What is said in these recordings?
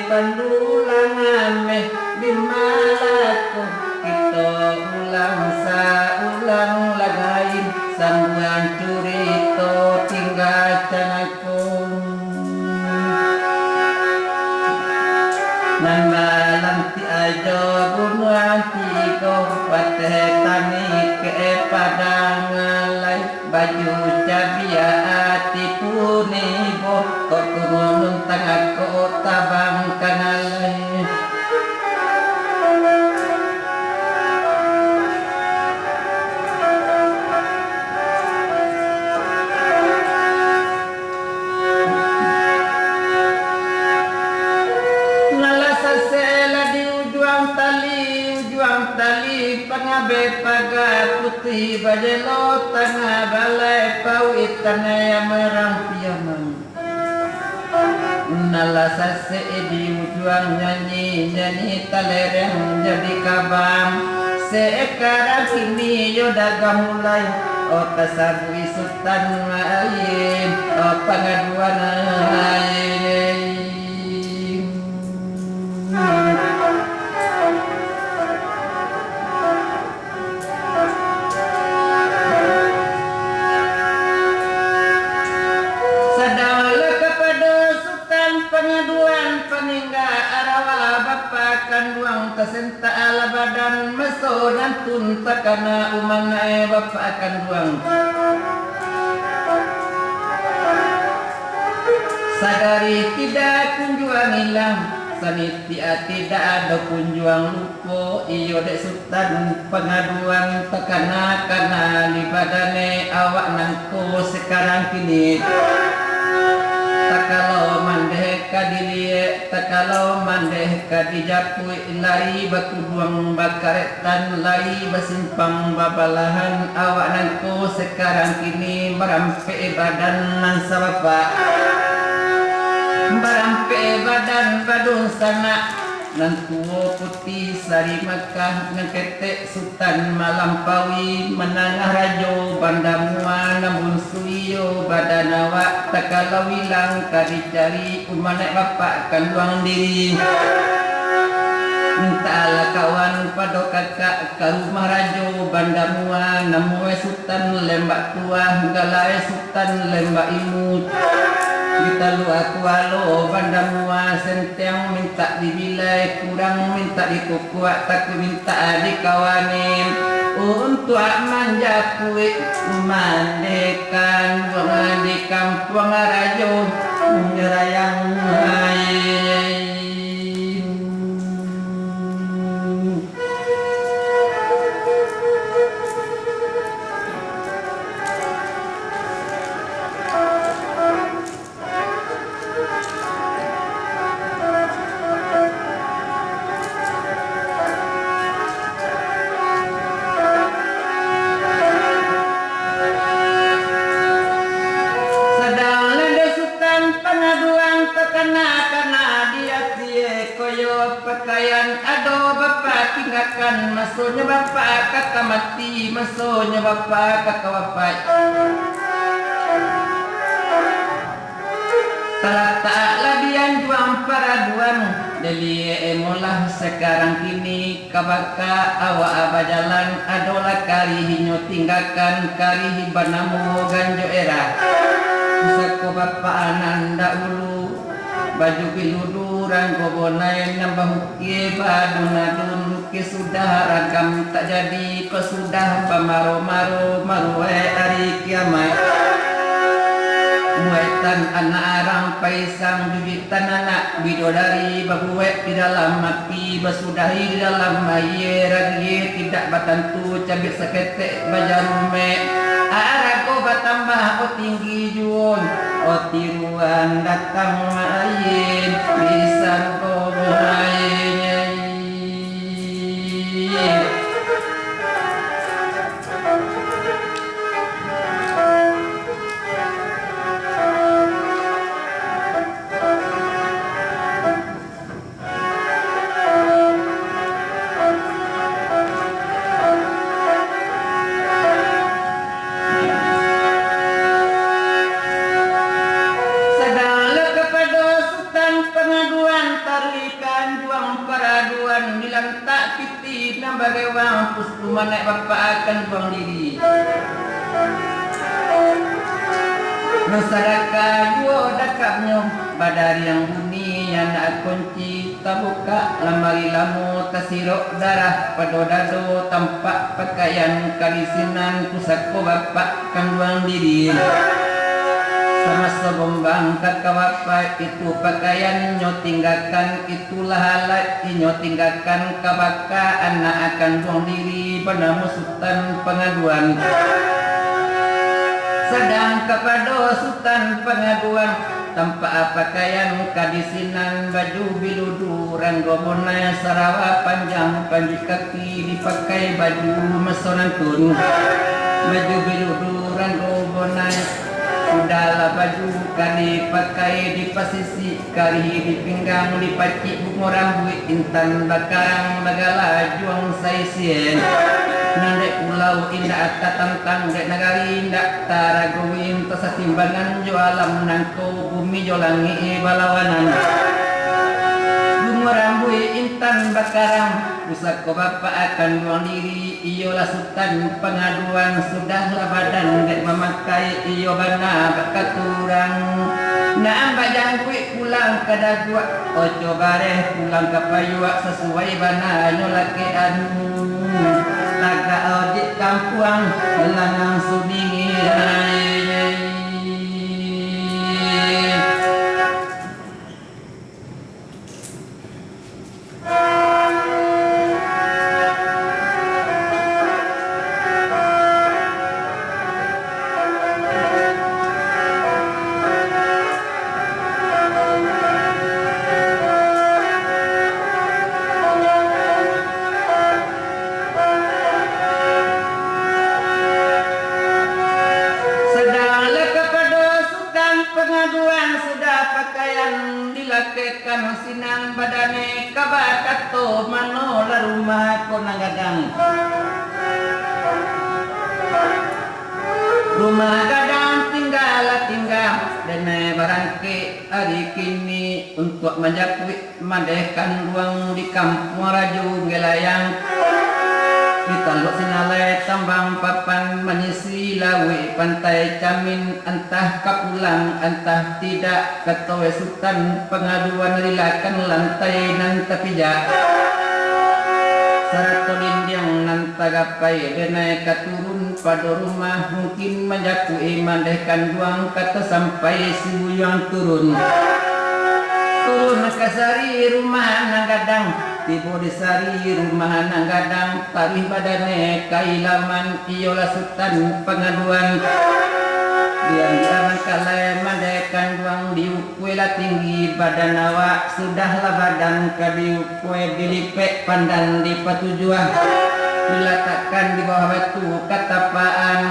pandulangan meh di malaku kita ulang saulang lagain sambungan curito tinggal cangakung nan malam ti ajo bunuan tigo pateh tani ke padang alai baju cabia ati punibo kok turun tengah kota bangkang alai pengabe paga putih bajelo tengah balai pau itana merang piaman nala sase di ujung nyanyi talereng jadi kabang sekarang kini yo dagang mulai tasabui sultan ayin pengaduan ayin pengaduan peninggal arawa bapa kanduang kesenta ala badan meso nantun takana umanae bapa kanduang sadari tidak kunjuang hilang sanitia tidak ada kunjuang lupo iyo dek sultan pengaduan takana kana di badane awak nangko sekarang kini takalau mandeh kadilie takalau mandeh kadijapui lai bakuduang bakaretan lai basimpang babalahan awak nangko sekarang kini merampe badan nan sabapa merampe badan badung sana nan tuwo putih sari Makkah ngketek sultan malampawi menangah rajo bandamua namun suyo badan awak takalau hilang kadicari umanek bapak kanduang diri entahlah kawan pado kakak ke rumah rajo bandamua namue sultan lembak tua galai sultan lembak imut kita lu aku alo bandamua senteng minta dibilai kurang minta dikukuak tak minta dikawanin untuk manja kuik mandekan buang di kampung rajo menyerayang air pakaian ado bapak tinggalkan masonya bapak kakak mati masonya bapak kakak wapai tak labian juang paraduan deli emolah sekarang kini kabaka awak abajalan adolah karihinyo tinggalkan karihi banamu ganjo era usako bapak ananda ulu baju biluduran kobonai nambah hukie badun-adun ke sudah ragam tak jadi kau sudah pamaro-maro marue hari kiamat muetan anak arang paisang bibitan anak bidodari babuek di dalam mati basudahi di dalam air ragi tidak batantu cabik seketek bajarume arago batambah o tinggi juon o tiruan datang main bisa ko main bagai wang pusku manek bapak akan buang diri. Masyarakat jua dakapnya badari yang bunyi yang nak kunci tabuka lamari lamu tasirok darah padodado tampak pakaian kalisinan pusako bapak kanduang diri. Sama segombang kakak bapak itu pakaian nyo tinggalkan itulah halat nyo tinggalkan kabaka anak akan buang diri pada musutan pengaduan. Sedang kepada sultan pengaduan tanpa pakaian kadisinan baju biludu ranggobona sarawa panjang panji kaki dipakai baju mesonantun baju biludu ranggobona sudahlah baju kali pakai di pasisi kali di pinggang dipacik bunga rambut intan bakarang bagala juang saisien. Nandek pulau indah tatantang dek nagari indah taragowin tasatimbangan jo alam nangko bumi jo langi balawanan bunga rambui intan bakarang pusako bapak akan buang diri iyo sultan pengaduan sudahlah badan dek memakai iyo bana bakaturang naam bajang kui pulang ke dagua ojo bareh pulang ke payua sesuai bana nyolake anu laga ojek kampuang lanang sudingi lakekan sinan badane kabakato mano la rumah ko nagadang rumah gadang tinggal dene barangke hari kini untuk menjakui mandekan ruang di kampung raju gelayang ditaluk sinalai tambang papan menyisi lawi pantai camin entah kapulang entah tidak ketowe sultan pengaduan rilakan lantai nan tapija sarato lindiang nan tagapai denai katurun pada rumah mungkin menjakui mandehkan duang kata sampai si buyang turun kasari rumah nagadang tibo disari rumah nagadang tarih badane kailaman iyola sultan pengaduan diam diaman kalai mandekan duang diukuela tinggi badan awak sudahlah badan kadiukue dilipek pandan di patujuan diletakkan di bawah batu katapaan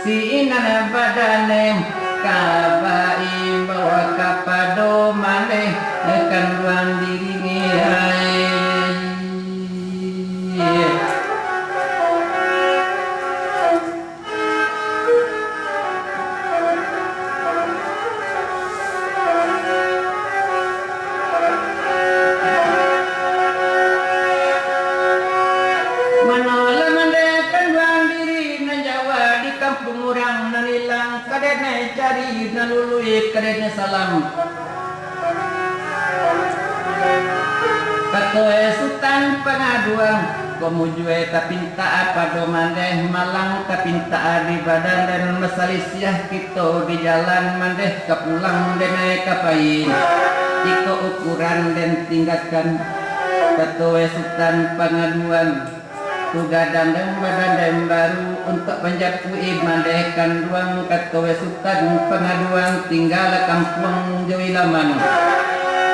si inana badane kabaim bawa kapado maneh akan ruang diri manola mandekan ruang diri nan Jawa di kampung orang nanilang kadene cari nalului kadene salam katoe sultan pengaduan komujue tapinta apa domandeh malang tapinta di badan dan masalisiah kita di jalan mandeh kapulang dene kapain iko ukuran dan tingkatkan katoe sultan pengaduan tugadang dan badan dan baru untuk penjakui mandehkan ruang katoe sultan pengaduan tinggal kampung Jawilaman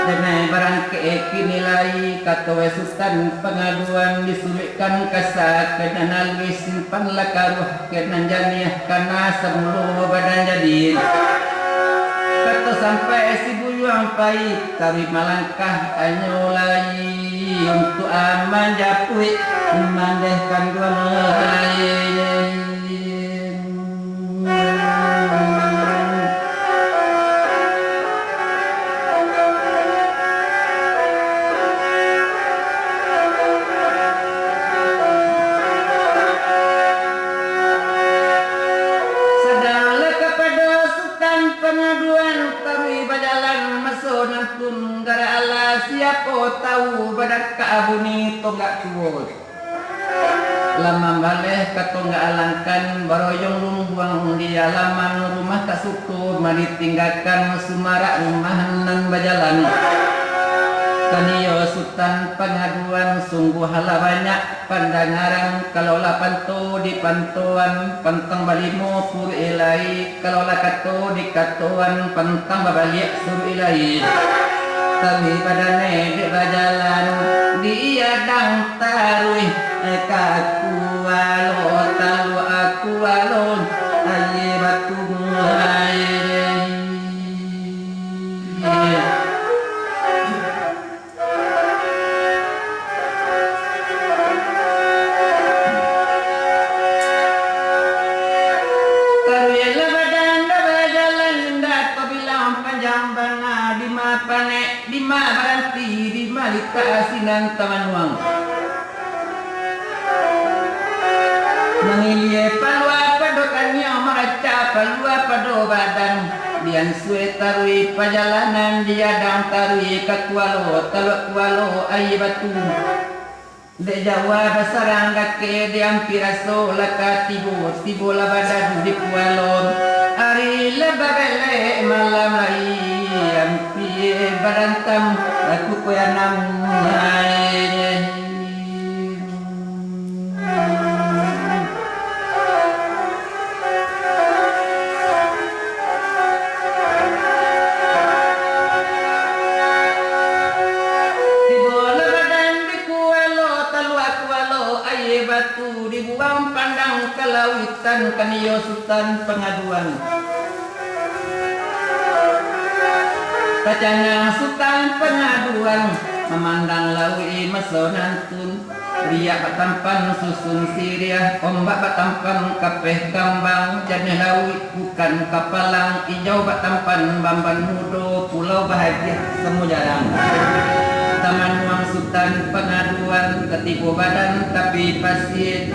denai barang keeki nilai katoe sultan pengaduan disulikkan kasa kena nalwi simpan lakaruh kena janiah kana semulu badan jadi kata sampai si buyuang pai tawi malangkah anyolai untuk aman japui mandehkan dua lain ko tahu badak kaabuni tonggak tuwot lama baleh katonggak alangkan baroyong lumbuang di halaman rumah kasuku mari tinggalkan sumara rumahan bajalan kaniyo sultan pengaduan sungguh hala banyak pandangaran kalau panto di pantuan pantang balimo pur ilai kalau kato di katoan pantang babalik sur ilai tapi padane di bajalan dia dang tarui kaku alo talu aku alon aye batu aye Asinan tamanwang mengilie palwa padokannya meraca palwa pado badan dian sue tarui pajalanan dia dang tarui kakualo talok kualo ayi batu de jawa basarang gake diam piraso laka tibo labada di kualo ari lebabele malam lai ampi barantam aku koyanam batu dibuang pandang kalawitan kaniyo sultan pengaduan kacana sultan pengaduan memandang lawi mesonantun riak batampan susun siriah ombak batampan kapeh gambang jane lawi bukan kapalang ijau batampan bamban mudo pulau bahagia semu jarang taman uang sultan pengaduan ketipu badan tapi pasir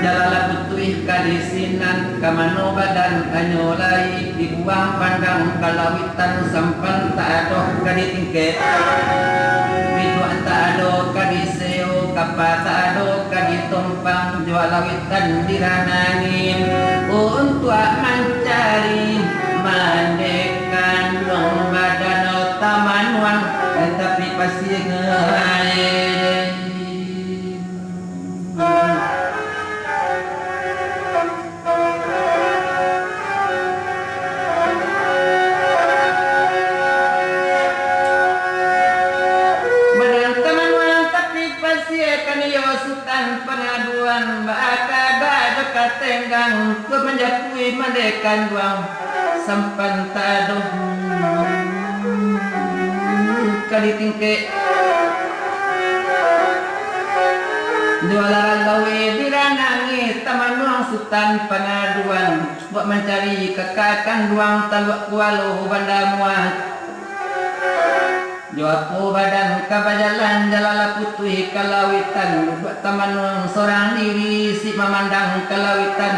jalala putih kadisinan kamano badan anyolai dibuang pandang kalawitan sampan tak adoh kaditingke biduan tak adoh kadiseo kapa tak adoh kaditumpang jualawitan diranangin untuk mencari mandekan dong badan taman uang tapi pasti ngai badan teman orang tapi pasti kan yo sultan pengaduan baka bado katenggang ku menjakui mandekan duang sampan tadoh kali tingke jualan gawe diranangi taman uang sultan pengaduan buat mencari kekakan duang taluk kualo banda muat juapu badan kabajalan jalala putih kalawitan buat taman uang seorang diri si memandang kalawitan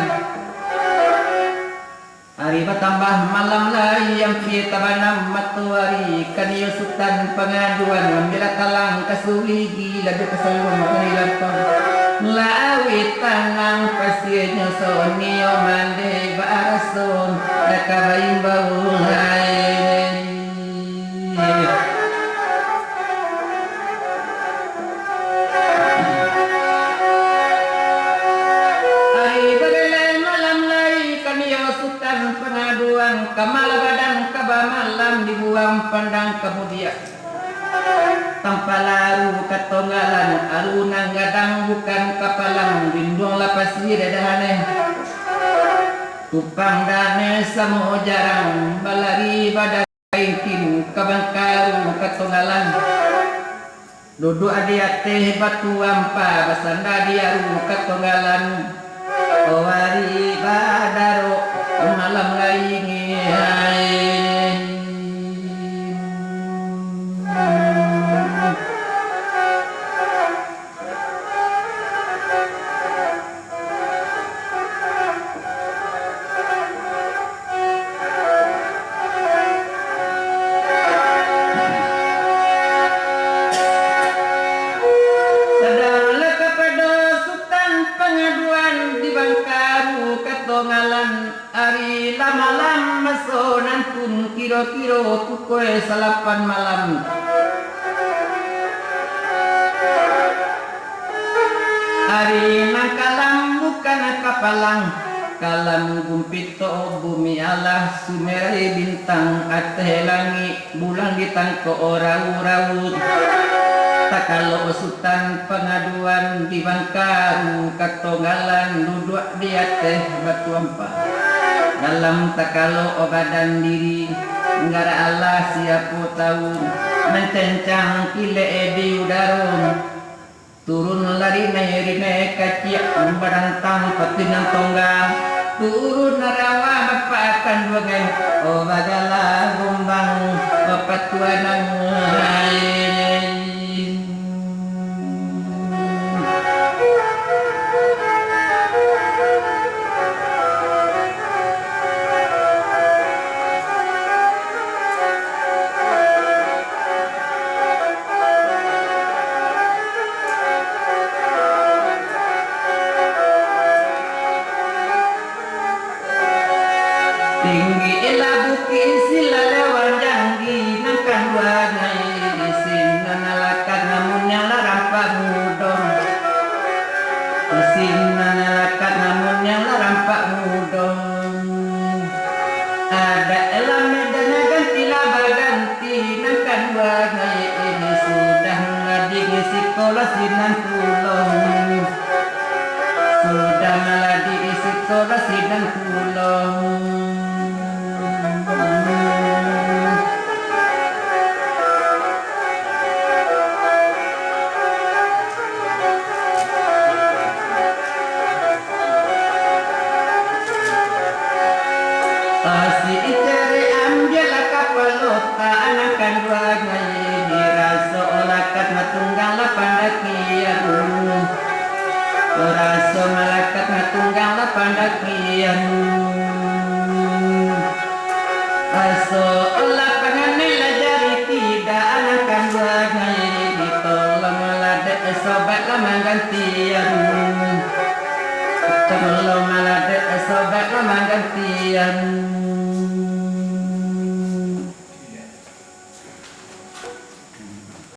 hari bertambah malam lagi yang kita banam matuari kaniyo sultan pengaduan membela talang kasuligi lagu keseluruhan mengenai lapang lawi tanang pasienyo sonio mande barason lakabain bau hai kamal badan kaba malam dibuang pandang kemudian tanpa laru katonggalan arunang gadang bukan kapalang bindung lapasi dadahane kupang dane samo jarang balari badan kaingkin kabang karu katonggalan duduk adiate batu ampa basanda diaru katonggalan owari badaro malam laingi ngalan ari lamalam masonan pun kiro-kiro pukul 8 malam. Ari nangkalam bukan kapalang kalam gumpito bumi Allah sumere bintang ateh langit bulan ditangko orang-orang takalo usutan pengaduan di Bangkaru katonggalan duduk di ateh batu ampa dalam takalo obadan diri ngara Allah siapa tahu mencencang kile di udara turun lari naik kacik barantang patinan tonggang turun narawa bapakan duangan oh bagala gombang bapatuanang tinggi ila bukit sila lewat janggi nangkan warnai isin nanalakan namun nyala rampak mudong isin nanalakan namun nyala rampak mudong ada elam medana ganti laba ganti nangkan warnai ini sudah ngading sekolah sinan pulong sudah ngading sekolah sinan pulong. Si icari ambil kapalota anakan dua ngai diraso olakat matunggang lapandakian raso malakat matunggang lapandakian raso olapangan lajari tidak anakan dua ngai ditolong melade sobat lamang gantian tolong melade sobat lamang gantian